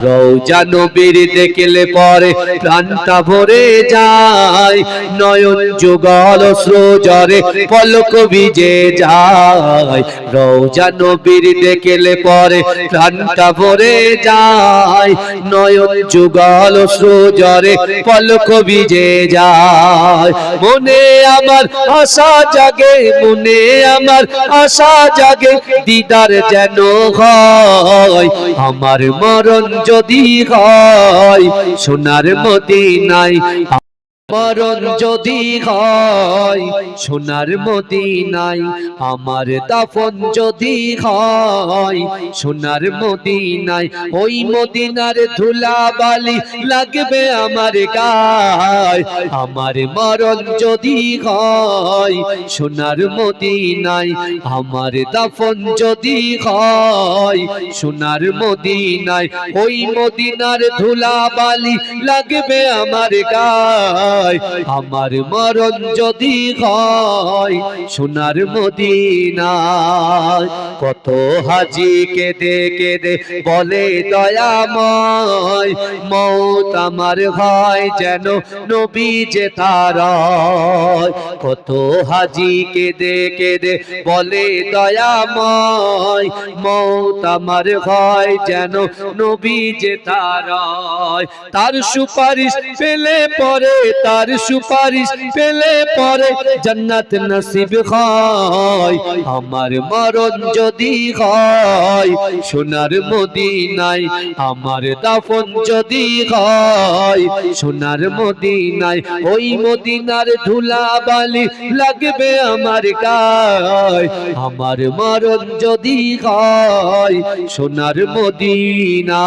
রওজা নবীর দেখলে পরে প্রাণটা ভরে যায়, নয়ন যুগল অশ্রুজরে পলক ভিজে যায়। রওজা নবীর দেখলে পরে প্রাণটা ভরে যায়, নয়ন যুগল অশ্রুজরে পলক ভিজে যায়। মনে আমার আশা জাগে, মনে আমার আশা জাগে, দিদার যেন হয়। আমার মরণ যদি হয় সোনার মদিনায়, মরণ যদি হয় সোনার মদিনায়, আমার দাফন যদি হয় সোনার মদিনায়, ওই মদিনার ধুলাবালি লাগবে আমার গায়। আমার মরণ যদি হয় সোনার মদিনায়, আমার দাফন যদি হয় সোনার মদিনায়, ওই মদিনার ধুলাবালি লাগবে আমার গায়। আমার মরণ যদি হয় সোনার মদিনায়। কত হাজি কেঁদে কেঁদে বলে দয়াময়, মওত আমার হয় যেন নবী যে তারায়। কত হাজি কেঁদে কেঁদে বলে দয়াময়, মওত আমার হয় যেন নবী যে তারায়। তার সুপারিশ পেলে পরে, তার সুপারিশ পেলে পরে জান্নাত নসিব হয়। আমার মরণ যদি হয় সোনার মদিনায়, আমার দাফন যদি হয় সোনার মদিনায়, ওই মদিনার ধুলাবালি লাগবে আমার গায়। আমার মরণ যদি হয় সোনার মদিনায়।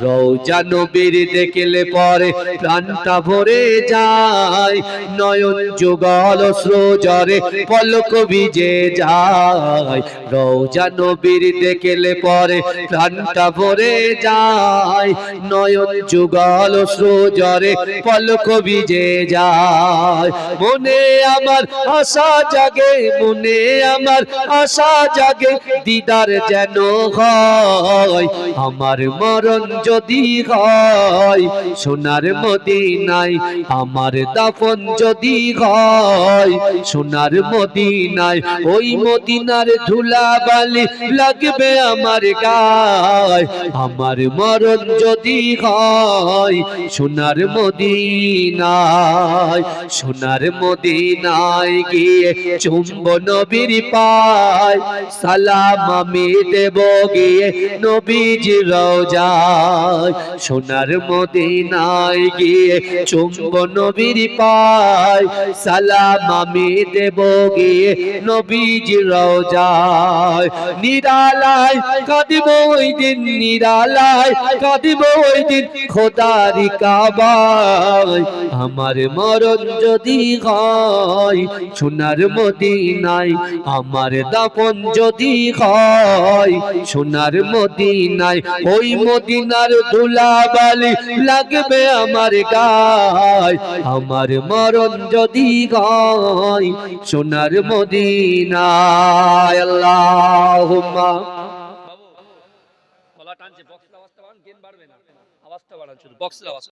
রওজা নবীর দেখলে পরে প্রাণটা ভরে যায়, নয়ন যুগল অশ্রুজরে পলক ভিজে যায়। রওজা নবীর দেখলে পরে প্রাণটা ভরে যায়, নয়ন যুগল অশ্রুজরে পলক ভিজে যায়। মনে আমার আশা জাগে, মনে আমার আশা জাগে, দিদার যেন হয়। আমার মরণ যদি হয় সোনার মদিনায়, আমার দাফন যদি হয় সোনার মদিনায়, ওই মদিনার ধুলাবালি লাগবে আমার গায়। আমার মরণ যদি হয় সোনার মদিনায়। সোনার মদিনায় গিয়ে চুম্ব নবীর পায়, সালাম আমি দেব গিয়ে নবীজি রওজায়। সোনার মদিনায় গিয়ে চুম্ব নবীর পায়, সালাম আমি দেব গিয়ে নবীজি রওজায়। নিরালায় কাঁদিব ওই দিন, নিরালায় কাঁদিব ওই দিন খোদারি কাবায়। আমার মরণ যদি হয় সোনার মদিনায়, আমার দাফন যদি হয় সোনার মদিনায়, ওই মদিনার ধুলাবালি লাগবে আমার গায়। আমার মরণ যদি হয় সোনার মদিনায়। আল্লাহুম্মা বাবু গলা টানছে, বক্সের আওয়াজটা বাড়ান, গেন বাড়বে না, আওয়াজটা বাড়ান, শুধু বক্সের আওয়াজ।